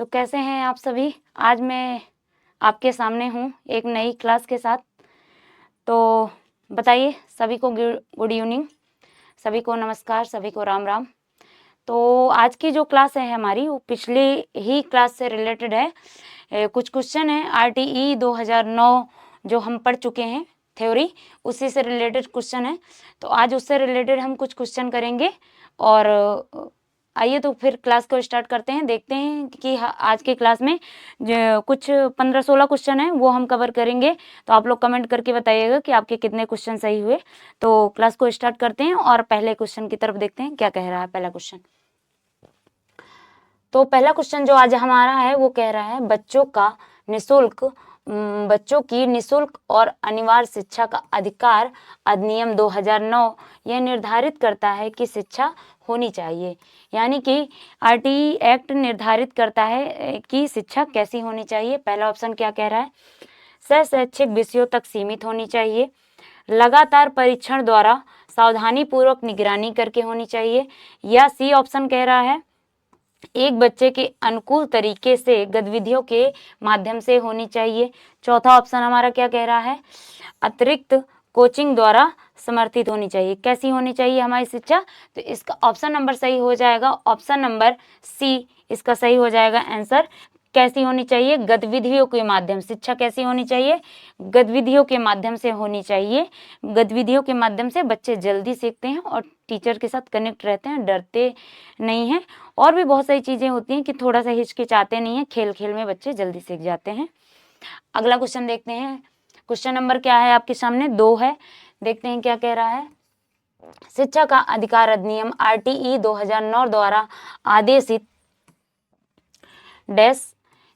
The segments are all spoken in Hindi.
तो कैसे हैं आप सभी। आज मैं आपके सामने हूँ एक नई क्लास के साथ। तो बताइए, सभी को गुड इवनिंग, सभी को नमस्कार, सभी को राम राम। तो आज की जो क्लास है हमारी वो पिछली ही क्लास से रिलेटेड है। कुछ क्वेश्चन है RTE 2009 जो हम पढ़ चुके हैं थ्योरी, उसी से रिलेटेड क्वेश्चन है। तो आज उससे रिलेटेड हम कुछ क्वेश्चन करेंगे और आइए तो फिर क्लास को स्टार्ट करते हैं। देखते हैं कि आज की क्लास में जो कुछ 15-16 क्वेश्चन हैं वो हम कवर करेंगे। तो आप लोग कमेंट करके बताइएगा कि आपके कितने क्वेश्चन सही हुए। तो क्लास को स्टार्ट करते हैं और पहले क्वेश्चन की तरफ देखते हैं क्या कह रहा है पहला क्वेश्चन। तो पहला क्वेश्चन जो आज हमारा है वो कह रहा है बच्चों की निःशुल्क और अनिवार्य शिक्षा का अधिकार अधिनियम 2009 यह निर्धारित करता है कि शिक्षा होनी चाहिए। यानी कि RTE एक्ट निर्धारित करता है कि शिक्षा कैसी होनी चाहिए। पहला ऑप्शन क्या कह रहा है, शैक्षिक विषयों तक सीमित होनी चाहिए, लगातार परीक्षण द्वारा सावधानी पूर्वक निगरानी करके होनी चाहिए, या सी ऑप्शन कह रहा है एक बच्चे के अनुकूल तरीके से गतिविधियों के माध्यम से होनी चाहिए। चौथा ऑप्शन हमारा क्या कह रहा है, अतिरिक्त कोचिंग द्वारा समर्थित होनी चाहिए। कैसी होनी चाहिए हमारी शिक्षा, तो इसका ऑप्शन नंबर सही हो जाएगा, ऑप्शन नंबर सी इसका सही हो जाएगा आंसर। कैसी होनी चाहिए, गतिविधियों के माध्यम। शिक्षा कैसी होनी चाहिए, गतिविधियों के माध्यम से होनी चाहिए। गतिविधियों के माध्यम से बच्चे जल्दी सीखते हैं और टीचर के साथ कनेक्ट रहते हैं, डरते नहीं हैं। और भी बहुत सारी चीज़ें होती हैं कि थोड़ा सा हिचकिचाते नहीं हैं, खेल खेल में बच्चे जल्दी सीख जाते हैं। अगला क्वेश्चन देखते हैं। क्वेश्चन नंबर क्या है आपके सामने, 2 है। देखते हैं क्या कह रहा है। शिक्षा का अधिकार अधिनियम RTE 2009 द्वारा आदेशित डैश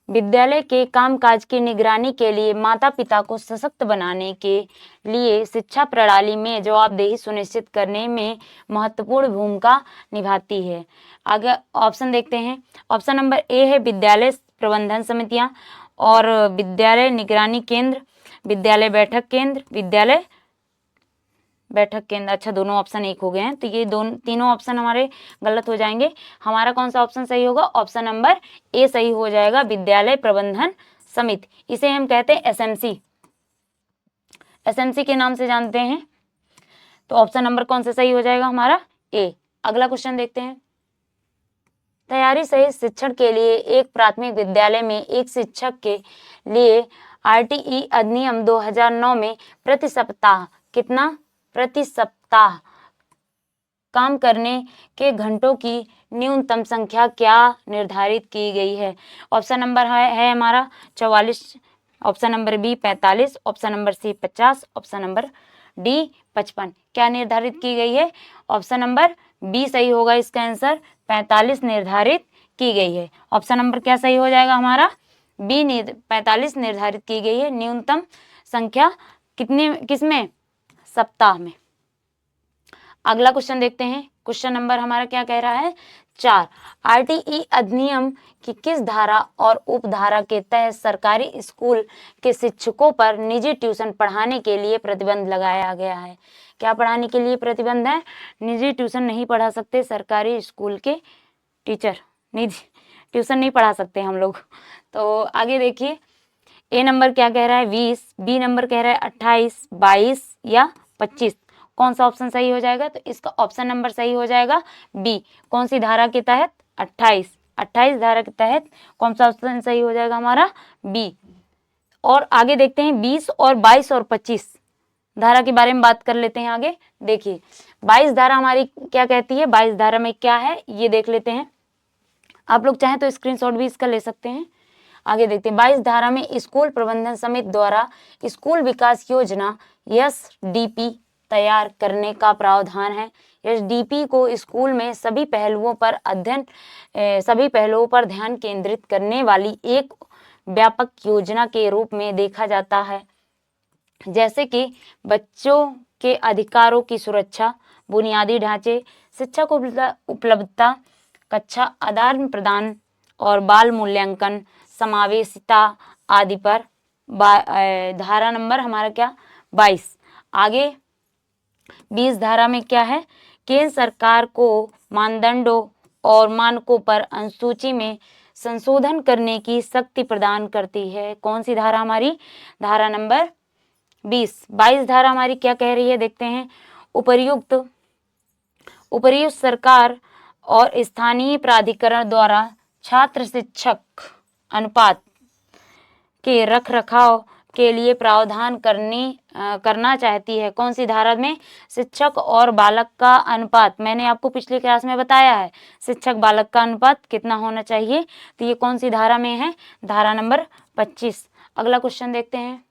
विद्यालय के कामकाज की निगरानी के लिए माता पिता को सशक्त बनाने के लिए शिक्षा प्रणाली में जवाबदेही सुनिश्चित करने में महत्वपूर्ण भूमिका निभाती है। आगे ऑप्शन देखते हैं। ऑप्शन नंबर ए है विद्यालय प्रबंधन समितियां और विद्यालय निगरानी केंद्र, विद्यालय बैठक केंद्र, अच्छा दोनों ऑप्शन एक हो गए हैं, तो ये तीनों ऑप्शन हमारे गलत हो जाएंगे। हमारा कौन सा ऑप्शन सही होगा, ऑप्शन नंबर ए सही हो जाएगा, विद्यालय प्रबंधन समिति। इसे हम कहते हैं SMC के नाम से जानते हैं। तो ऑप्शन नंबर कौन सा सही हो जाएगा हमारा, ए। अगला क्वेश्चन देखते हैं। तैयारी सहित शिक्षण के लिए एक प्राथमिक विद्यालय में एक शिक्षक के लिए RTE अधिनियम 2009 में प्रति सप्ताह काम करने के घंटों की न्यूनतम संख्या क्या निर्धारित की गई है। ऑप्शन नंबर है हमारा 44, option number B 45, option number C 50, option number D 55। क्या निर्धारित की गई है, ऑप्शन नंबर बी सही होगा इसका आंसर, 45 निर्धारित की गई है। ऑप्शन नंबर क्या सही हो जाएगा हमारा, बी 45 निर्धारित की गई है। न्यूनतम संख्या किसमें, सप्ताह में। अगला क्वेश्चन देखते हैं। क्वेश्चन नंबर हमारा क्या कह रहा है, 4। RTE अधिनियम की किस धारा और उपधारा के तहत सरकारी स्कूल के शिक्षकों पर निजी ट्यूशन पढ़ाने के लिए प्रतिबंध लगाया गया है। क्या पढ़ाने के लिए प्रतिबंध है, निजी ट्यूशन नहीं पढ़ा सकते, सरकारी स्कूल के टीचर निजी ट्यूशन नहीं पढ़ा सकते हम लोग। तो आगे देखिए, ए नंबर क्या कह रहा है 20, बी नंबर कह रहा है 28, 22 या 25। कौन सा ऑप्शन सही हो जाएगा, तो इसका ऑप्शन नंबर सही हो जाएगा बी। कौन सी धारा के तहत, 28 धारा के तहत कौन सा ऑप्शन सही हो जाएगा हमारा, बी। और आगे देखते हैं 20 और 22 और 25 धारा के बारे में बात कर लेते हैं। आगे देखिए 22 धारा हमारी क्या कहती है, 22 धारा में क्या है ये देख लेते हैं। आप लोग चाहें तो स्क्रीनशॉट भी इसका ले सकते हैं। आगे देखते हैं 22 धारा में स्कूल प्रबंधन समिति द्वारा स्कूल विकास योजना SDP तैयार करने का प्रावधान है। SDP को स्कूल में सभी पहलुओं पर ध्यान केंद्रित करने वाली एक व्यापक योजना के रूप में देखा जाता है, जैसे कि बच्चों के अधिकारों की सुरक्षा, बुनियादी ढांचे, शिक्षा को उपलब्धता, कक्षा आदान प्रदान और बाल मूल्यांकन, समावेशिता आदि पर। धारा नंबर हमारा क्या, 22। आगे 20 धारा में क्या है, केंद्र सरकार को मानदंडों और मानकों पर अनुसूची में संशोधन करने की शक्ति प्रदान करती है। कौन सी धारा हमारी? धारा नंबर 20। 22 धारा हमारी क्या कह रही है देखते हैं। उपर्युक्त सरकार और स्थानीय प्राधिकरण द्वारा छात्र शिक्षक अनुपात के रखरखाव के लिए प्रावधान करना चाहती है। कौन सी धारा में? शिक्षक और बालक का अनुपात। मैंने आपको पिछली क्लास में बताया है शिक्षक बालक का अनुपात कितना होना चाहिए। तो ये कौन सी धारा में है? धारा नंबर 25। अगला क्वेश्चन देखते हैं।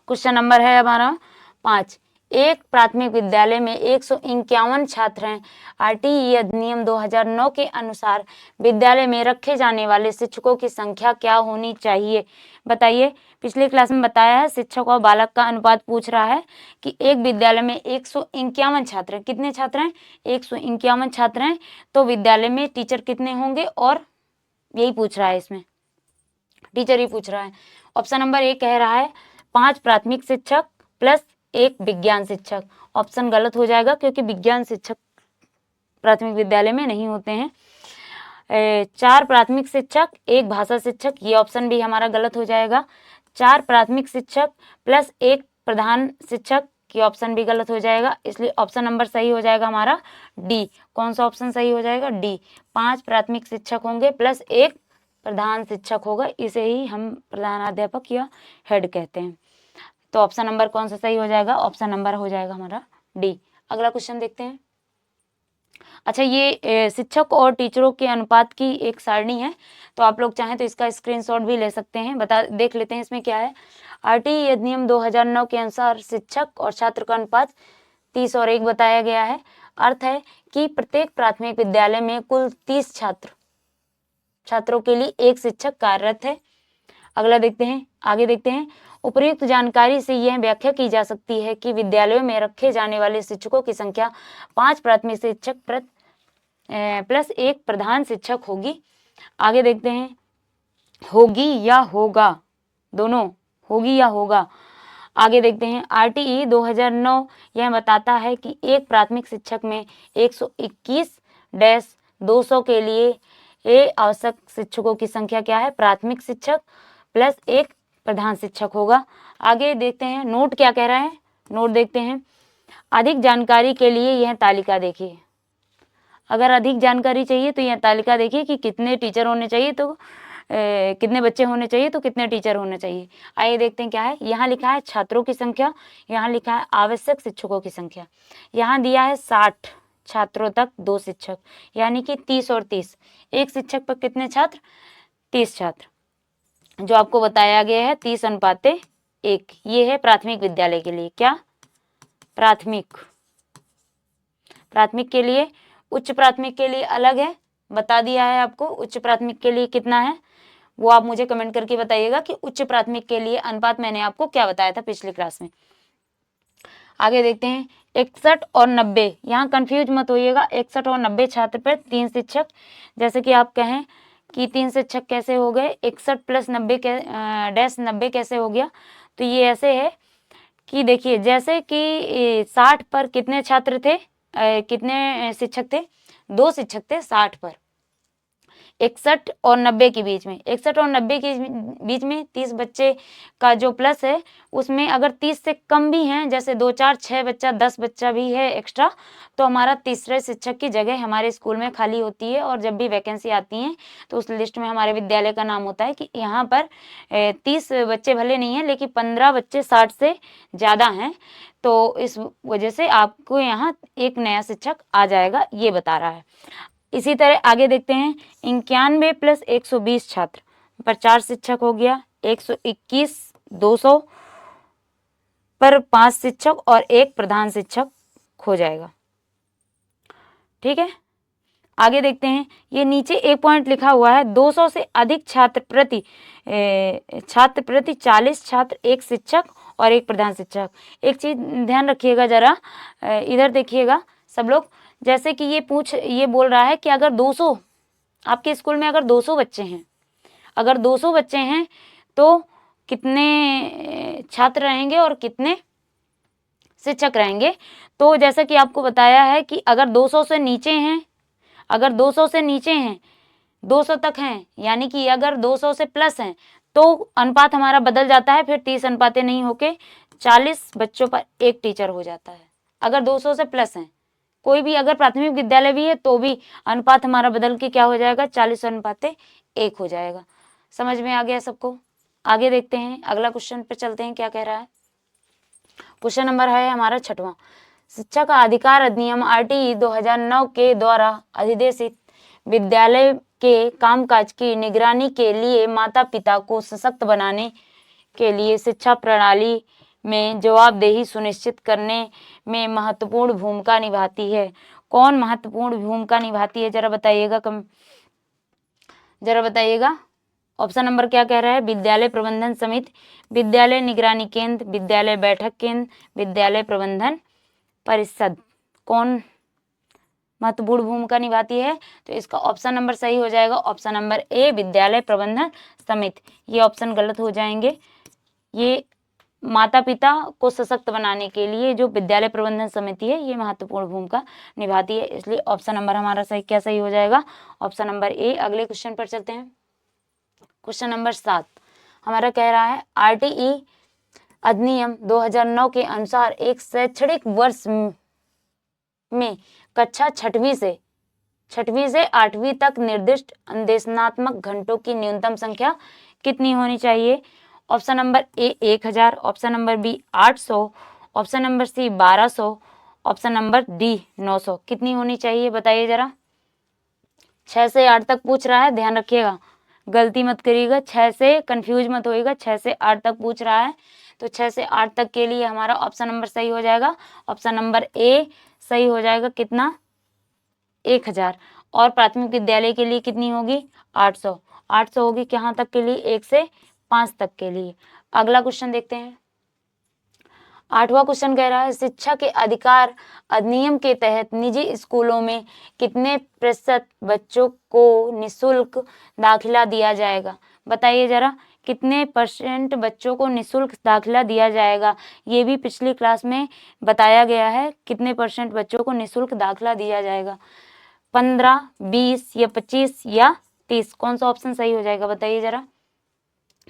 क्वेश्चन नंबर है हमारा 5। एक प्राथमिक विद्यालय में 151 छात्र हैं। आरटीई अधिनियम 2009 के अनुसार विद्यालय में रखे जाने वाले शिक्षकों की संख्या क्या होनी चाहिए? बताइए। पिछली क्लास में बताया है शिक्षक और बालक का अनुपात पूछ रहा है कि एक विद्यालय में 151 छात्र हैं। कितने छात्र हैं? 151 छात्र हैं। तो विद्यालय में टीचर कितने होंगे? और यही पूछ रहा है, इसमें टीचर ही पूछ रहा है। ऑप्शन नंबर ए कह रहा है 5 प्राथमिक शिक्षक प्लस 1 विज्ञान शिक्षक। ऑप्शन गलत हो जाएगा क्योंकि विज्ञान शिक्षक प्राथमिक विद्यालय में नहीं होते हैं। 4 प्राथमिक शिक्षक 1 भाषा शिक्षक, ये ऑप्शन भी हमारा गलत हो जाएगा। 4 प्राथमिक शिक्षक प्लस 1 प्रधान शिक्षक, ये ऑप्शन भी गलत हो जाएगा। इसलिए ऑप्शन नंबर सही हो जाएगा हमारा डी। कौन सा ऑप्शन सही हो जाएगा? डी। 5 प्राथमिक शिक्षक होंगे प्लस 1 प्रधान शिक्षक होगा, इसे ही हम प्रधानाध्यापक या हेड कहते हैं। तो ऑप्शन नंबर कौन सा सही हो जाएगा? ऑप्शन नंबर हो जाएगा हमारा डी। अगला क्वेश्चन देखते हैं। अच्छा, ये शिक्षक और टीचरों के अनुपात की एक सारणी है, तो आप लोग चाहें तो इसका स्क्रीनशॉट भी ले सकते हैं। देख लेते हैं इसमें क्या है। आरटीई अधिनियम 2009 के अनुसार शिक्षक और छात्र का अनुपात 30 और 1 बताया गया है। अर्थ है कि प्रत्येक प्राथमिक विद्यालय में कुल 30 छात्रों के लिए 1 शिक्षक कार्यरत है। अगला देखते हैं, आगे देखते हैं। उपर्युक्त जानकारी से यह व्याख्या की जा सकती है कि विद्यालयों में रखे जाने वाले शिक्षकों की संख्या 5 प्राथमिक शिक्षक प्लस 1 प्रधान शिक्षक होगी। आगे देखते हैं, होगी या होगा, दोनों होगी या होगा। आगे देखते हैं, आरटीई 2009 यह बताता है कि एक प्राथमिक शिक्षक में 121-200 के लिए आवश्यक शिक्षकों की संख्या क्या है? प्राथमिक शिक्षक प्लस 1 प्रधान शिक्षक होगा। आगे देखते हैं, नोट क्या कह रहा है। नोट देखते हैं, अधिक जानकारी के लिए यह तालिका देखिए। अगर अधिक जानकारी चाहिए तो यह तालिका देखिए कि कितने टीचर होने चाहिए, तो कितने बच्चे होने चाहिए तो कितने टीचर होने चाहिए। आइए देखते हैं क्या है। यहाँ लिखा है छात्रों की संख्या, यहाँ लिखा है आवश्यक शिक्षकों की संख्या। यहाँ दिया है 60 छात्रों तक 2 शिक्षक, यानी कि 30 और 30। एक शिक्षक पर कितने छात्र? 30 छात्र, जो आपको बताया गया है 30:1। ये है प्राथमिक विद्यालय के लिए। क्या? प्राथमिक के लिए। उच्च प्राथमिक के लिए अलग है, बता दिया है आपको। उच्च प्राथमिक के लिए कितना है वो आप मुझे कमेंट करके बताइएगा कि उच्च प्राथमिक के लिए अनुपात मैंने आपको क्या बताया था पिछली क्लास में। आगे देखते हैं, 61 और 90। यहाँ कंफ्यूज मत होइएगा। 61 और 90 छात्र पर 3 शिक्षक। जैसे कि आप कहें कि 3 शिक्षक कैसे हो गए? 61 प्लस 90 -90 कैसे हो गया? तो ये ऐसे है कि देखिए, जैसे कि 60 पर कितने छात्र थे, कितने शिक्षक थे? 2 शिक्षक थे 60 पर। 61 और 90 के बीच में, 61 और 90 के बीच में 30 बच्चे का जो प्लस है, उसमें अगर 30 से कम भी हैं, जैसे 2 4 6 बच्चा 10 बच्चा भी है एक्स्ट्रा, तो हमारा तीसरे शिक्षक की जगह हमारे स्कूल में खाली होती है। और जब भी वैकेंसी आती है तो उस लिस्ट में हमारे विद्यालय का नाम होता है कि यहाँ पर 30 बच्चे भले नहीं हैं, लेकिन 15 बच्चे 60 से ज़्यादा हैं, तो इस वजह से आपको यहाँ एक नया शिक्षक आ जाएगा, ये बता रहा है। इसी तरह आगे देखते हैं, 91 प्लस 120 छात्र पर 4 शिक्षक हो गया। 121-200 पर 5 शिक्षक और 1 प्रधान शिक्षक हो जाएगा। ठीक है, आगे देखते हैं, ये नीचे एक पॉइंट लिखा हुआ है, 200 से अधिक छात्र प्रति 40 छात्र, 1 शिक्षक और 1 प्रधान शिक्षक। एक चीज ध्यान रखिएगा जरा, इधर देखिएगा सब लोग। जैसे कि ये बोल रहा है कि अगर 200 आपके स्कूल में अगर 200 बच्चे हैं, अगर 200 बच्चे हैं तो कितने छात्र रहेंगे और कितने शिक्षक रहेंगे? तो जैसा कि आपको बताया है कि अगर 200 से नीचे हैं, अगर 200 से नीचे हैं 200 तक हैं, यानी कि अगर 200 से प्लस हैं तो अनुपात हमारा बदल जाता है, फिर 30 अनुपाते नहीं होके 40 बच्चों पर एक टीचर हो जाता है। अगर 200 से प्लस हैं, कोई भी अगर प्राथमिक विद्यालय भी है तो भी अनुपात हमारा बदल के क्या हो जाएगा, 40 अनुपाते 1 हो जाएगा। समझ में आ गया सबको? आगे देखते हैं, अगला क्वेश्चन पे चलते हैं, क्या कह रहा है। क्वेश्चन नंबर है हमारा 6वां। शिक्षा का अधिकार अधिनियम आरटीई 2009 के द्वारा अधिदेशित विद्यालय के कामकाज की निगरानी के लिए माता पिता को सशक्त बनाने के लिए शिक्षा प्रणाली में जवाबदेही सुनिश्चित करने में महत्वपूर्ण भूमिका निभाती है। कौन महत्वपूर्ण भूमिका निभाती है, जरा बताइएगा। ऑप्शन नंबर क्या कह रहा है, विद्यालय प्रबंधन समिति, विद्यालय निगरानी केंद्र, विद्यालय बैठक केंद्र, विद्यालय प्रबंधन परिषद। कौन महत्वपूर्ण भूमिका निभाती है? तो इसका ऑप्शन नंबर सही हो जाएगा ऑप्शन नंबर ए, विद्यालय प्रबंधन समिति। ये ऑप्शन गलत हो जाएंगे। ये माता पिता को सशक्त बनाने के लिए जो विद्यालय प्रबंधन समिति है ये महत्वपूर्ण भूमिका निभाती है, इसलिए ऑप्शन नंबर हमारा सही हो जाएगा ऑप्शन नंबर ए। अगले क्वेश्चन पर चलते हैं। क्वेश्चन नंबर 7 हमारा कह रहा है, आरटीई अधिनियम 2009 के अनुसार एक शैक्षणिक वर्ष में कक्षा 6वीं से 8वीं तक निर्दिष्ट अनुदेशनात्मक घंटों की न्यूनतम संख्या कितनी होनी चाहिए? Option number A 1000, option number B 800, option number C 1200, option number D 900। कितनी होनी चाहिए बताइए जरा। 6 से 8 तक पूछ रहा है, ध्यान रखिएगा, गलती मत करिएगा, 6 से कंफ्यूज मत होइएगा, 6 से 8 तक पूछ रहा है तो 6 से 8 तक के लिए हमारा ऑप्शन नंबर सही हो जाएगा ऑप्शन नंबर ए सही हो जाएगा। कितना? 1000। और प्राथमिक विद्यालय के लिए कितनी होगी? 800 होगी। कहाँ तक के लिए? 1 से 5 तक के लिए। अगला क्वेश्चन देखते हैं। 8वां क्वेश्चन कह रहा है, शिक्षा के अधिकार अधिनियम के तहत निजी स्कूलों में कितने प्रतिशत बच्चों को निःशुल्क दाखिला दिया जाएगा? बताइए जरा, कितने % बच्चों को निःशुल्क दाखिला दिया जाएगा? ये भी पिछली क्लास में बताया गया है, कितने % बच्चों को निःशुल्क दाखिला दिया जाएगा। 15, 20 या 25 या 30? कौन सा ऑप्शन सही हो जाएगा बताइए जरा।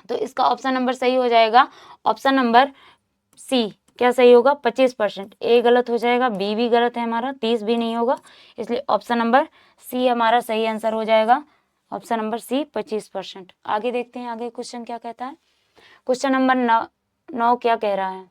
तो इसका ऑप्शन नंबर सही हो जाएगा ऑप्शन नंबर सी। क्या सही होगा? 25%। ए गलत हो जाएगा, बी भी गलत है हमारा, 30 भी नहीं होगा, इसलिए ऑप्शन नंबर सी हमारा सही आंसर हो जाएगा ऑप्शन नंबर सी 25%। आगे देखते हैं, आगे क्वेश्चन क्या कहता है। क्वेश्चन नंबर 9 क्या कह रहा है,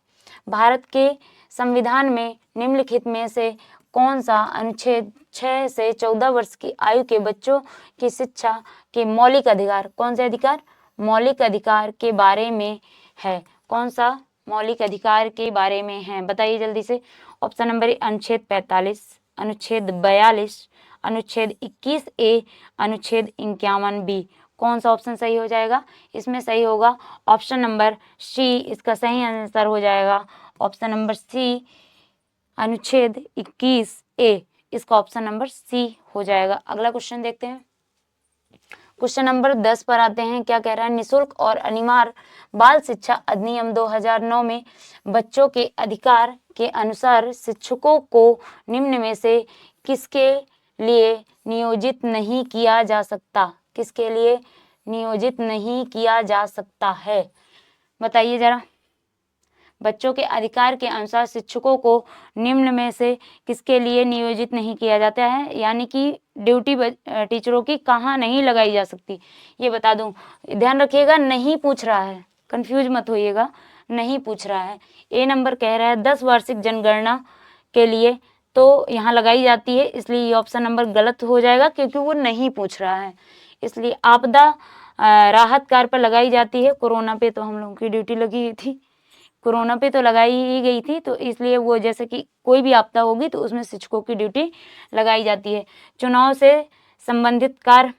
भारत के संविधान में निम्नलिखित में से कौन सा अनुच्छेद 6 से 14 वर्ष की आयु के बच्चों की शिक्षा के मौलिक अधिकार, कौन से अधिकार? मौलिक अधिकार के बारे में है। कौन सा मौलिक अधिकार के बारे में है बताइए जल्दी से। ऑप्शन नंबर ए अनुच्छेद 45, अनुच्छेद 42, अनुच्छेद 21 ए, अनुच्छेद 51 बी। कौन सा ऑप्शन सही हो जाएगा? इसमें सही होगा ऑप्शन नंबर सी, इसका सही आंसर हो जाएगा ऑप्शन नंबर सी, अनुच्छेद 21 ए, इसका ऑप्शन नंबर सी हो जाएगा। अगला क्वेश्चन देखते हैं। क्वेश्चन नंबर 10 पर आते हैं। क्या कह रहा है, निःशुल्क और अनिवार्य बाल शिक्षा अधिनियम 2009 में बच्चों के अधिकार के अनुसार शिक्षकों को निम्न में से किसके लिए नियोजित नहीं किया जा सकता? किसके लिए नियोजित नहीं किया जा सकता है बताइए जरा। बच्चों के अधिकार के अनुसार शिक्षकों को निम्न में से किसके लिए नियोजित नहीं किया जाता है, यानी कि ड्यूटी टीचरों की कहाँ नहीं लगाई जा सकती, ये बता दूं। ध्यान रखिएगा, नहीं पूछ रहा है, कंफ्यूज मत होइएगा, नहीं पूछ रहा है। ए नंबर कह रहा है 10 वार्षिक जनगणना के लिए तो यहाँ लगाई जाती है, इसलिए ये ऑप्शन नंबर गलत हो जाएगा क्योंकि वो नहीं पूछ रहा है। इसलिए आपदा राहत कार्य पर लगाई जाती है। कोरोना पे तो हम लोगों की ड्यूटी लगी हुई थी, कोरोना पे तो लगाई ही गई थी, तो इसलिए वो जैसे कि कोई भी आपदा होगी तो उसमें शिक्षकों की ड्यूटी लगाई जाती है। चुनाव से संबंधित कार्य,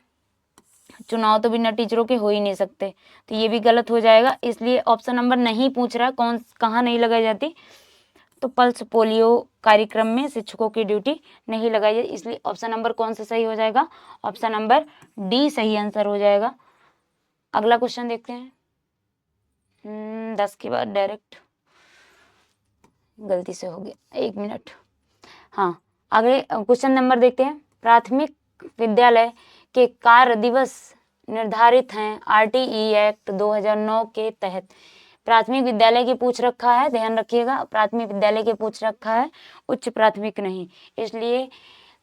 चुनाव तो बिना टीचरों के हो ही नहीं सकते, तो ये भी गलत हो जाएगा। इसलिए ऑप्शन नंबर नहीं पूछ रहा कौन कहाँ नहीं लगाई जाती, तो पल्स पोलियो कार्यक्रम में शिक्षकों की ड्यूटी नहीं लगाई जाती, इसलिए ऑप्शन नंबर कौन सा सही हो जाएगा? ऑप्शन नंबर डी सही आंसर हो जाएगा। अगला क्वेश्चन देखते हैं। 10 के बाद डायरेक्ट गलती से हो गया, 1 मिनट। हाँ, आगे क्वेश्चन नंबर देखते हैं। प्राथमिक विद्यालय के कार्य दिवस निर्धारित हैं RTE एक्ट 2009 के तहत? प्राथमिक विद्यालय के पूछ रखा है, ध्यान रखिएगा, प्राथमिक विद्यालय के पूछ रखा है, उच्च प्राथमिक नहीं। इसलिए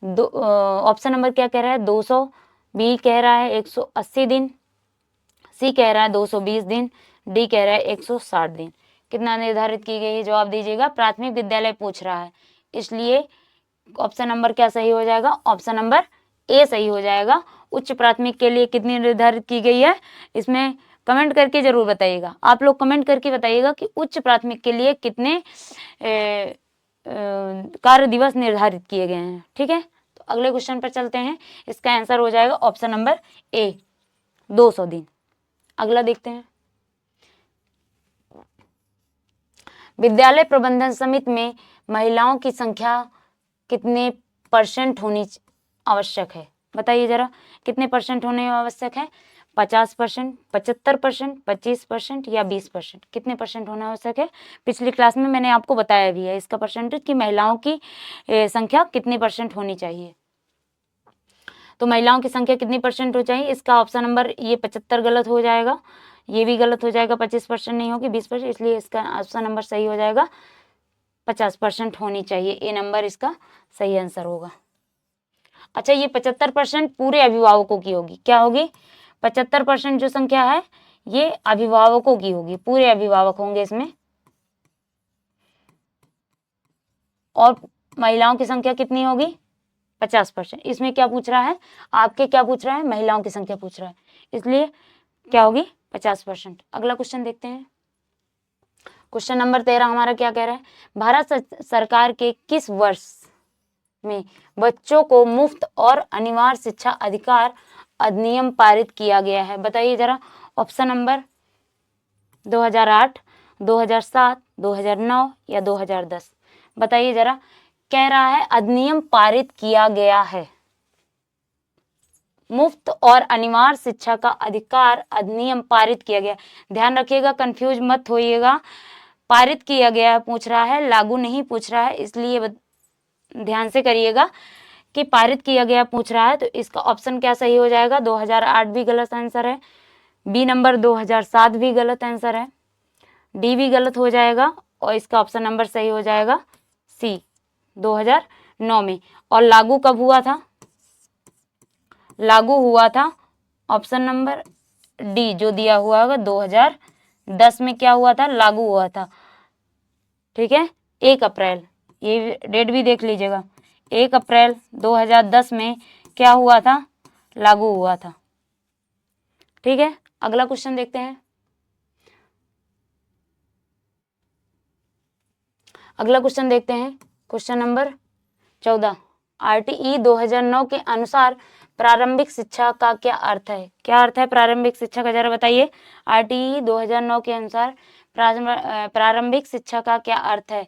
ऑप्शन नंबर क्या कह रहा है? 200, बी कह रहा है 180 दिन, सी कह रहा है 220 दिन, डी कह रहा है 160 दिन। कितना निर्धारित की गई है? जवाब दीजिएगा। प्राथमिक विद्यालय पूछ रहा है, इसलिए ऑप्शन नंबर क्या सही हो जाएगा? ऑप्शन नंबर ए सही हो जाएगा। उच्च प्राथमिक के लिए कितनी निर्धारित की गई है? इसमें कमेंट करके जरूर बताइएगा। आप लोग कमेंट करके बताइएगा कि उच्च प्राथमिक के लिए कितने कार्य दिवस निर्धारित किए गए हैं। ठीक है, तो अगले क्वेश्चन पर चलते हैं। इसका आंसर हो जाएगा ऑप्शन नंबर ए, 200 दिन। अगला देखते हैं। विद्यालय प्रबंधन समिति में महिलाओं की संख्या कितने % होनी आवश्यक है? बताइए जरा, कितने % होने आवश्यक है? 50%, 75%, 25% या 20%? कितने % होना आवश्यक है? पिछली क्लास में मैंने आपको बताया भी है इसका परसेंटेज कि महिलाओं की संख्या कितने % होनी चाहिए। तो महिलाओं की संख्या कितनी % हो चाहिए? इसका ऑप्शन नंबर ये 75 गलत हो जाएगा, ये भी गलत हो जाएगा, 25% नहीं होगी, 20%, इसलिए इसका ऑप्शन नंबर सही हो जाएगा 50% होनी चाहिए। ए नंबर इसका सही आंसर होगा। अच्छा, ये 75% पूरे अभिभावकों की होगी। क्या होगी? 75% जो संख्या है ये अभिभावकों की होगी, पूरे अभिभावक होंगे इसमें। और महिलाओं की संख्या कितनी होगी? 50%। इसमें क्या पूछ रहा है? आपके क्या पूछ रहा है? महिलाओं की संख्या पूछ रहा है, इसलिए क्या होगी? 50%। अगला क्वेश्चन देखते हैं। क्वेश्चन नंबर 13 हमारा क्या कह रहा है? भारत सरकार के किस वर्ष में बच्चों को मुफ्त और अनिवार्य शिक्षा अधिकार अधिनियम पारित किया गया है? बताइए जरा। ऑप्शन नंबर 2008, 2007, 2009 या 2010? बताइए जरा। कह रहा है अधिनियम पारित किया गया है, मुफ्त और अनिवार्य शिक्षा का अधिकार अधिनियम पारित किया गया। ध्यान रखिएगा, कंफ्यूज मत होइएगा। पारित किया गया पूछ रहा है, लागू नहीं पूछ रहा है, इसलिए ध्यान से करिएगा कि पारित किया गया पूछ रहा है। तो इसका ऑप्शन क्या सही हो जाएगा? 2008 भी गलत आंसर है, बी नंबर 2007 भी गलत आंसर है, डी भी गलत हो जाएगा, और इसका ऑप्शन नंबर सही हो जाएगा सी, 2009 में। और लागू कब हुआ था? लागू हुआ था ऑप्शन नंबर डी जो दिया हुआ होगा 2010 में। क्या हुआ था? लागू हुआ था। ठीक है, 1 अप्रैल, ये डेट भी देख लीजिएगा, 1 अप्रैल 2010 में क्या हुआ था? लागू हुआ था। ठीक है, अगला क्वेश्चन देखते हैं। अगला क्वेश्चन देखते हैं, क्वेश्चन नंबर 14। RTE 2009 के अनुसार प्रारंभिक शिक्षा का क्या अर्थ है? क्या अर्थ है प्रारंभिक शिक्षा का, जरा बताइए। RTE 2009 के अनुसार प्रारंभिक शिक्षा का क्या अर्थ है?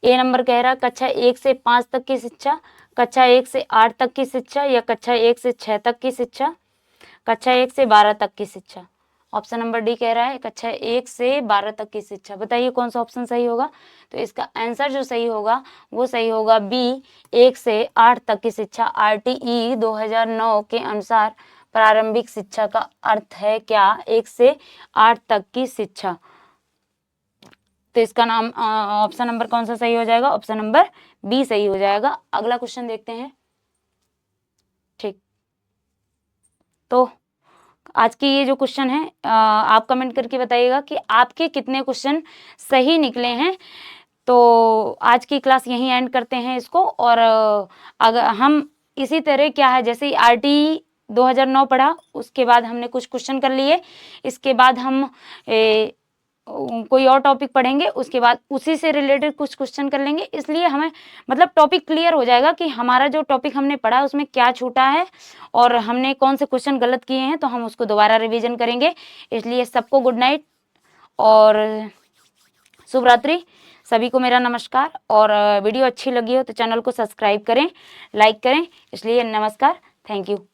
ए नंबर कह रहा है कक्षा 1 से 5 तक की शिक्षा, कक्षा 1 से 8 तक की शिक्षा, या कक्षा 1 से 6 तक की शिक्षा, कक्षा 1 से 12 तक की शिक्षा। ऑप्शन नंबर डी कह रहा है कक्षा 1 से 12 तक की शिक्षा। बताइए कौन सा ऑप्शन सही होगा? तो इसका आंसर जो सही होगा वो सही होगा बी, 1 से 8 तक की शिक्षा। RTE 2009 के अनुसार प्रारंभिक शिक्षा का अर्थ है क्या? 1 से 8 तक की शिक्षा। तो इसका नाम ऑप्शन नंबर कौन सा सही हो जाएगा? ऑप्शन नंबर बी सही हो जाएगा। अगला क्वेश्चन देखते हैं। ठीक, तो आज की ये जो क्वेश्चन है आप कमेंट करके बताइएगा कि आपके कितने क्वेश्चन सही निकले हैं। तो आज की क्लास यहीं एंड करते हैं इसको। और अगर हम इसी तरह क्या है, जैसे RTE 2009 पढ़ा, उसके बाद हमने कुछ क्वेश्चन कर लिए, इसके बाद हम कोई और टॉपिक पढ़ेंगे, उसके बाद उसी से रिलेटेड कुछ क्वेश्चन कर लेंगे। इसलिए हमें मतलब टॉपिक क्लियर हो जाएगा कि हमारा जो टॉपिक हमने पढ़ा उसमें क्या छूटा है और हमने कौन से क्वेश्चन गलत किए हैं, तो हम उसको दोबारा रिवीजन करेंगे। इसलिए सबको गुड नाइट और शुभ रात्रि। सभी को मेरा नमस्कार। और वीडियो अच्छी लगी हो तो चैनल को सब्सक्राइब करें, लाइक करें। इसलिए नमस्कार, थैंक यू।